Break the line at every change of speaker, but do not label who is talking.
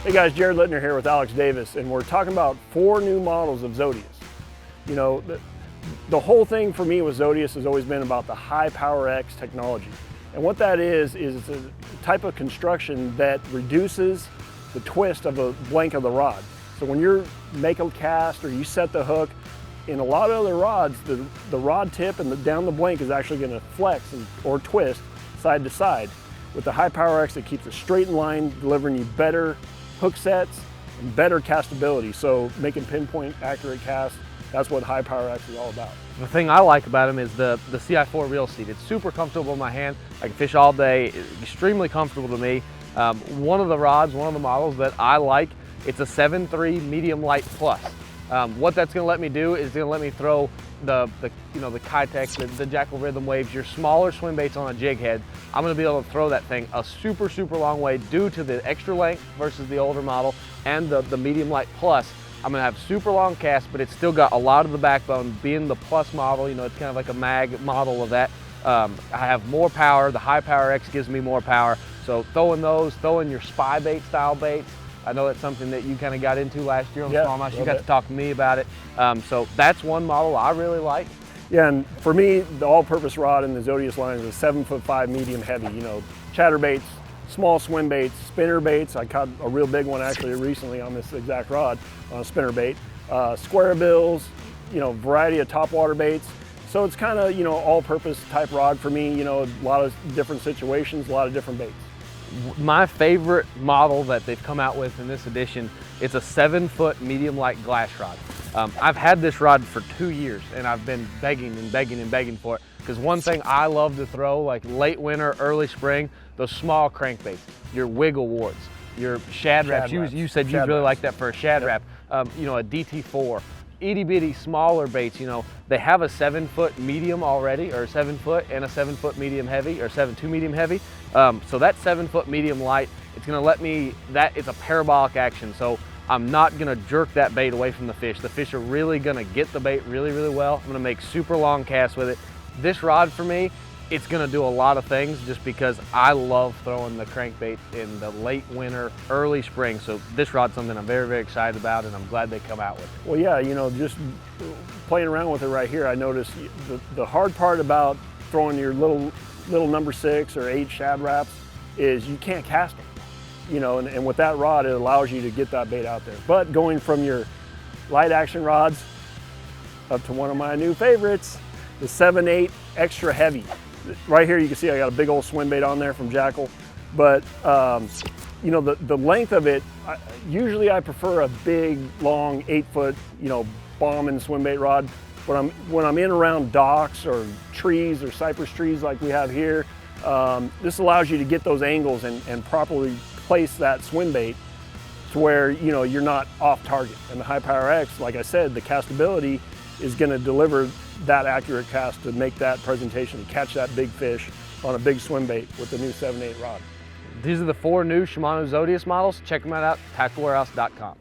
Hey guys, Jared Lintner here with Alex Davis, and we're talking about 4 new models of Zodias. You know, the whole thing for me with Zodias has always been about the high power X technology. And what that is a type of construction that reduces the twist of the blank of the rod. So when you're making a cast or you set the hook, in a lot of other rods, the rod tip and down the blank is actually going to flex or twist side to side. With the high power X, it keeps it straight in line, delivering you better hook sets and better castability. So making pinpoint accurate casts, that's what high power X is all about.
The thing I like about them is the CI4 Reel Seat. It's super comfortable in my hand. I can fish all day. It's extremely comfortable to me. One of the rods, one of the models that I like, it's a 7.3 medium light plus. What that's going to let me do is going to let me throw the Kitech, the Jackal Rhythm Waves, your smaller swim baits on a jig head. I'm going to be able to throw that thing a super long way due to the extra length versus the older model and the medium light plus. I'm going to have super long casts, but it's still got a lot of the backbone. Being the plus model, you know, it's kind of like a mag model of that. I have more power. The high power X gives me more power. So throwing your spy bait style baits. I know that's something that you kind of got into last year on the smallmouth. You got to talk to me about it. So that's one model I really like.
Yeah, and for me, the all-purpose rod in the Zodias line is a 7'5" medium heavy. You know, chatterbaits, small swim baits, spinner baits. I caught a real big one actually recently on this exact rod on a spinner bait. Square bills, you know, variety of topwater baits. So it's kind of, you know, all-purpose type rod for me. You know, a lot of different situations, a lot of different baits.
My favorite model that they've come out with in this edition, it's a 7-foot medium light glass rod. I've had this rod for 2 years and I've been begging for it, because one thing I love to throw, like late winter, early spring, those small crankbaits, your wiggle warts, your shad wraps. You said you really like that for a shad wrap. You know, a DT4, itty bitty smaller baits. You know, they have a 7-foot medium already, or a 7-foot and a 7-foot medium heavy, or 7.2 medium heavy. So that 7-foot medium light, it's going to let me, it's a parabolic action. So I'm not going to jerk that bait away from the fish. The fish are really going to get the bait really well. I'm going to make super long casts with it. This rod for me, it's going to do a lot of things just because I love throwing the crankbait in the late winter, early spring. So this rod's something I'm very excited about, and I'm glad they come out with it.
Well, yeah, you know, just playing around with it right here, I noticed the hard part about throwing your little number 6 or 8 shad wraps is you can't cast them. You know, and with that rod, it allows you to get that bait out there. But going from your light action rods up to one of my new favorites, the 7.8 extra heavy. Right here you can see I got a big old swim bait on there from Jackal. But you know, the length of it, usually I prefer a big, long 8-foot, you know, bomb and swim bait rod. When I'm in around docks or trees or cypress trees like we have here, this allows you to get those angles and properly place that swim bait to where, you know, you're not off target. And the high power X, like I said, the castability is going to deliver that accurate cast to make that presentation, to catch that big fish on a big swim bait with the new 7.8 rod.
These are the 4 new Shimano Zodias models. Check them out at tacticalwarehouse.com.